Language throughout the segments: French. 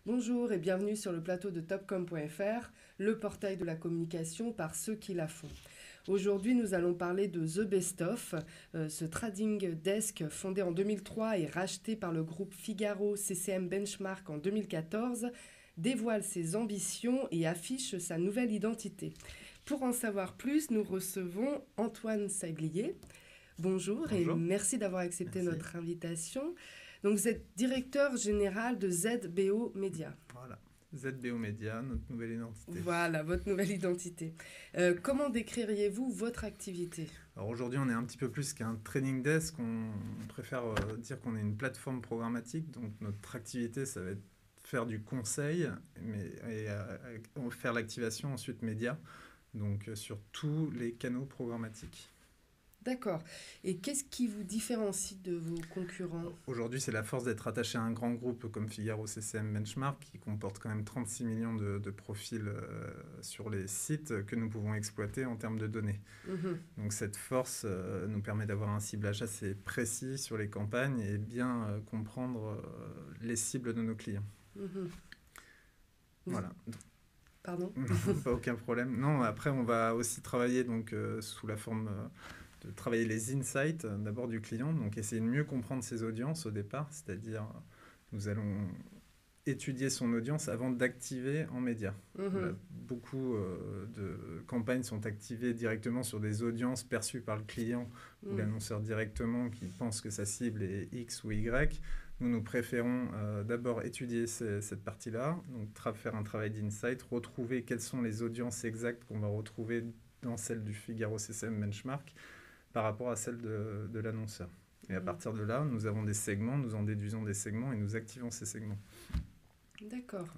Bonjour et bienvenue sur le plateau de Topcom.fr, le portail de la communication par ceux qui la font. Aujourd'hui, nous allons parler de The Best Of, ce trading desk fondé en 2003 et racheté par le groupe Figaro CCM Benchmark en 2014, dévoile ses ambitions et affiche sa nouvelle identité. Pour en savoir plus, nous recevons Antoine Saglier. Bonjour. Bonjour. Et merci d'avoir accepté Merci. notre invitation. Donc, vous êtes directeur général de ZBO Media. Voilà, ZBO Media, notre nouvelle identité. Voilà, votre nouvelle identité. Comment décririez-vous votre activité ? Alors aujourd'hui, on est un petit peu plus qu'un trading desk. On préfère dire qu'on est une plateforme programmatique. Donc notre activité, ça va être faire du conseil et faire l'activation ensuite média. Donc sur tous les canaux programmatiques. D'accord. Et qu'est-ce qui vous différencie de vos concurrents ? Aujourd'hui, c'est la force d'être attaché à un grand groupe comme Figaro CCM Benchmark qui comporte quand même 36 millions de profils sur les sites que nous pouvons exploiter en termes de données. Donc cette force nous permet d'avoir un ciblage assez précis sur les campagnes et bien comprendre les cibles de nos clients. Voilà. Pardon ? Pas aucun problème. Non, après, on va aussi travailler donc, sous la forme... de travailler les insights d'abord du client, donc essayer de mieux comprendre ses audiences au départ, c'est-à-dire nous allons étudier son audience avant d'activer en média. Beaucoup de campagnes sont activées directement sur des audiences perçues par le client ou l'annonceur directement qui pense que sa cible est X ou Y. Nous préférons d'abord étudier cette partie-là, donc faire un travail d'insight, retrouver quelles sont les audiences exactes qu'on va retrouver dans celle du Figaro CCM Benchmark par rapport à celle de l'annonceur. Et à partir de là, nous avons des segments, nous en déduisons des segments et nous activons ces segments. D'accord.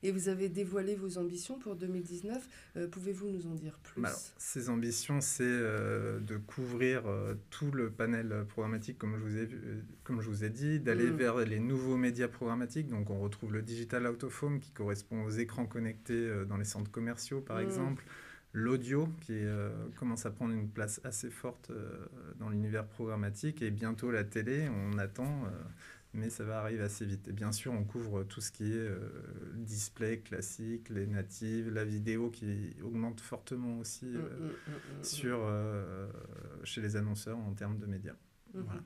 Et vous avez dévoilé vos ambitions pour 2019. Pouvez-vous nous en dire plus ? Alors, ces ambitions, c'est de couvrir tout le panel programmatique, comme je vous ai dit, d'aller vers les nouveaux médias programmatiques. Donc, on retrouve le Digital Out of Home qui correspond aux écrans connectés dans les centres commerciaux, par exemple. L'audio qui commence à prendre une place assez forte dans l'univers programmatique et bientôt la télé, on attend, mais ça va arriver assez vite. Et bien sûr, on couvre tout ce qui est display classique, les natives, la vidéo qui augmente fortement aussi chez les annonceurs en termes de médias. Voilà.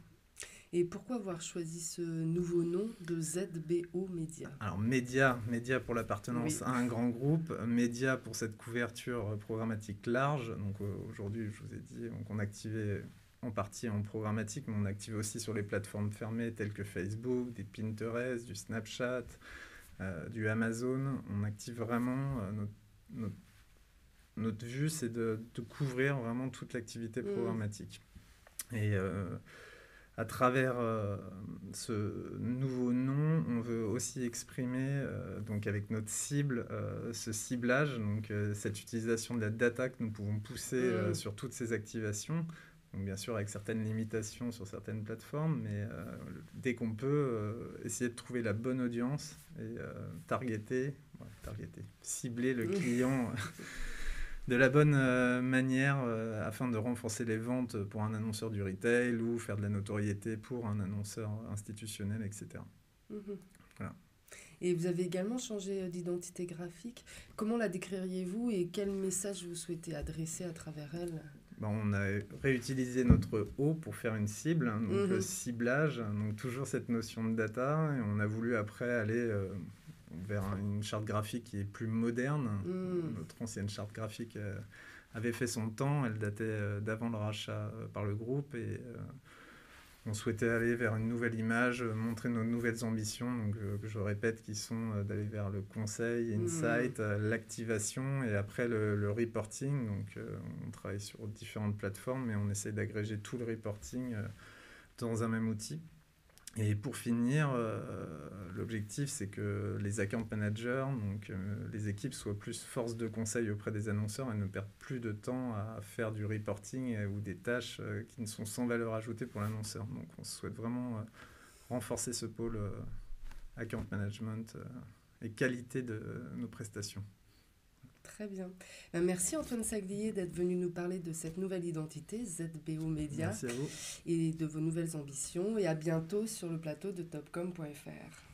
Et pourquoi avoir choisi ce nouveau nom de ZBO Media ? Alors, média pour l'appartenance à un grand groupe, média pour cette couverture programmatique large. Donc aujourd'hui, je vous ai dit, on activait en partie en programmatique, mais on active aussi sur les plateformes fermées telles que Facebook, des Pinterest, du Snapchat, du Amazon. On active vraiment notre vue, c'est de couvrir vraiment toute l'activité programmatique. Et à travers ce nouveau nom, on veut aussi exprimer, donc avec notre cible, ce ciblage, donc cette utilisation de la data que nous pouvons pousser sur toutes ces activations. Donc bien sûr avec certaines limitations sur certaines plateformes, mais dès qu'on peut, essayer de trouver la bonne audience et cibler le client de la bonne manière afin de renforcer les ventes pour un annonceur du retail ou faire de la notoriété pour un annonceur institutionnel, etc. Voilà. Et vous avez également changé d'identité graphique. Comment la décririez-vous et quel message vous souhaitez adresser à travers elle ? On a réutilisé notre O pour faire une cible, donc ciblage, donc toujours cette notion de data, et on a voulu après aller vers une charte graphique qui est plus moderne. Notre ancienne charte graphique avait fait son temps, elle datait d'avant le rachat par le groupe et on souhaitait aller vers une nouvelle image, montrer nos nouvelles ambitions, donc je répète, qui sont d'aller vers le conseil, insight, l'activation et après le reporting. Donc on travaille sur différentes plateformes et on essaie d'agréger tout le reporting dans un même outil. Et pour finir, l'objectif, c'est que les account managers, donc les équipes, soient plus force de conseil auprès des annonceurs et ne perdent plus de temps à faire du reporting ou des tâches qui ne sont sans valeur ajoutée pour l'annonceur. Donc on souhaite vraiment renforcer ce pôle account management et qualité de nos prestations. Très bien. Merci Antoine Saglier d'être venu nous parler de cette nouvelle identité, ZBO Media. Merci à vous. Et de vos nouvelles ambitions. Et à bientôt sur le plateau de Topcom.fr.